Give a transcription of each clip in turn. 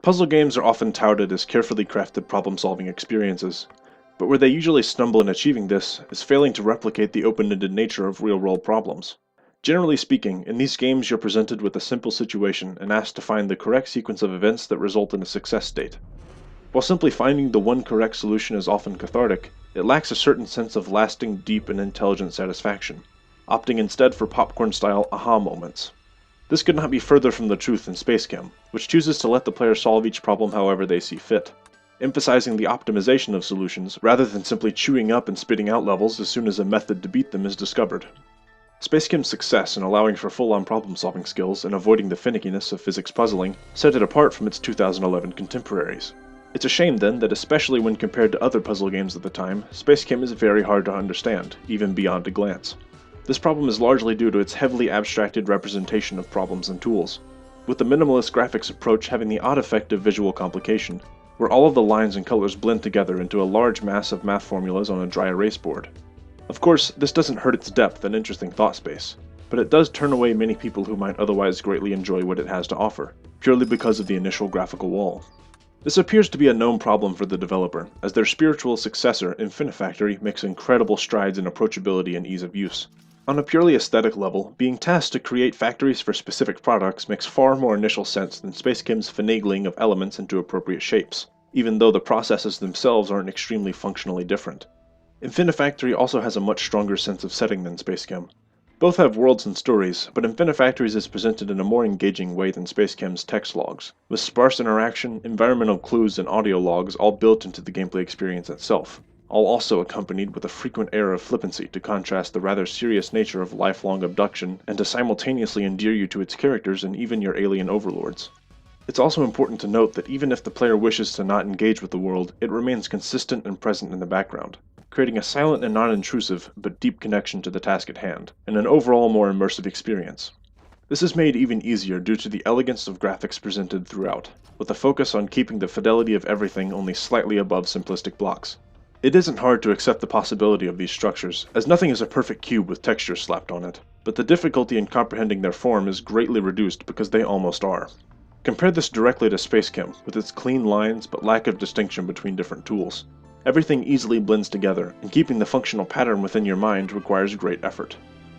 Puzzle games are often touted as carefully crafted problem-solving experiences, but where they usually stumble in achieving this is failing to replicate the open-ended nature of real-world problems. Generally speaking, in these games you're presented with a simple situation and asked to find the correct sequence of events that result in a success state. While simply finding the one correct solution is often cathartic, it lacks a certain sense of lasting, deep, and intelligent satisfaction, opting instead for popcorn-style aha moments. This could not be further from the truth in SpaceChem, which chooses to let the player solve each problem however they see fit, emphasizing the optimization of solutions rather than simply chewing up and spitting out levels as soon as a method to beat them is discovered. SpaceChem's success in allowing for full-on problem-solving skills and avoiding the finickiness of physics puzzling set it apart from its 2011 contemporaries. It's a shame then that especially when compared to other puzzle games at the time, SpaceChem is very hard to understand, even beyond a glance. This problem is largely due to its heavily abstracted representation of problems and tools, with the minimalist graphics approach having the odd effect of visual complication, where all of the lines and colors blend together into a large mass of math formulas on a dry erase board. Of course, this doesn't hurt its depth and interesting thought space, but it does turn away many people who might otherwise greatly enjoy what it has to offer, purely because of the initial graphical wall. This appears to be a known problem for the developer, as their spiritual successor, Infinifactory, makes incredible strides in approachability and ease of use. On a purely aesthetic level, being tasked to create factories for specific products makes far more initial sense than SpaceChem's finagling of elements into appropriate shapes, even though the processes themselves aren't extremely functionally different. Infinifactory also has a much stronger sense of setting than SpaceChem. Both have worlds and stories, but Infinifactory's is presented in a more engaging way than SpaceChem's text logs, with sparse interaction, environmental clues, and audio logs all built into the gameplay experience itself, all also accompanied with a frequent air of flippancy to contrast the rather serious nature of lifelong abduction and to simultaneously endear you to its characters and even your alien overlords. It's also important to note that even if the player wishes to not engage with the world, it remains consistent and present in the background, creating a silent and non-intrusive but deep connection to the task at hand, and an overall more immersive experience. This is made even easier due to the elegance of graphics presented throughout, with a focus on keeping the fidelity of everything only slightly above simplistic blocks. It isn't hard to accept the possibility of these structures, as nothing is a perfect cube with textures slapped on it, but the difficulty in comprehending their form is greatly reduced because they almost are. Compare this directly to SpaceChem, with its clean lines but lack of distinction between different tools. Everything easily blends together, and keeping the functional pattern within your mind requires great effort.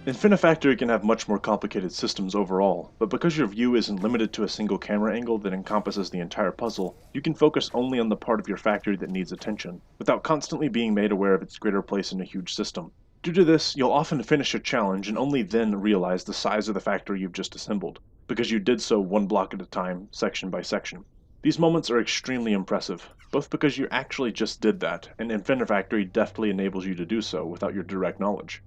Infinifactory can have much more complicated systems overall, but because your view isn't limited to a single camera angle that encompasses the entire puzzle, you can focus only on the part of your factory that needs attention, without constantly being made aware of its greater place in a huge system. Due to this, you'll often finish a challenge and only then realize the size of the factory you've just assembled, because you did so one block at a time, section by section. These moments are extremely impressive, both because you actually just did that, and Infinifactory deftly enables you to do so without your direct knowledge.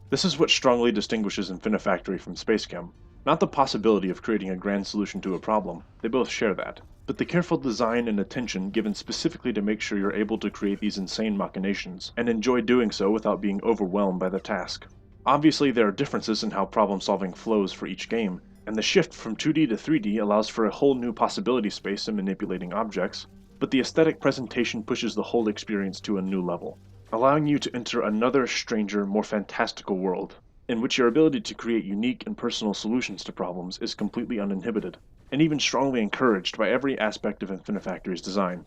This is what strongly distinguishes Infinifactory from SpaceChem. Not the possibility of creating a grand solution to a problem, they both share that, but the careful design and attention given specifically to make sure you're able to create these insane machinations, and enjoy doing so without being overwhelmed by the task. Obviously, there are differences in how problem-solving flows for each game, and the shift from 2D to 3D allows for a whole new possibility space in manipulating objects, but the aesthetic presentation pushes the whole experience to a new level, allowing you to enter another, stranger, more fantastical world, in which your ability to create unique and personal solutions to problems is completely uninhibited, and even strongly encouraged by every aspect of Infinifactory's design.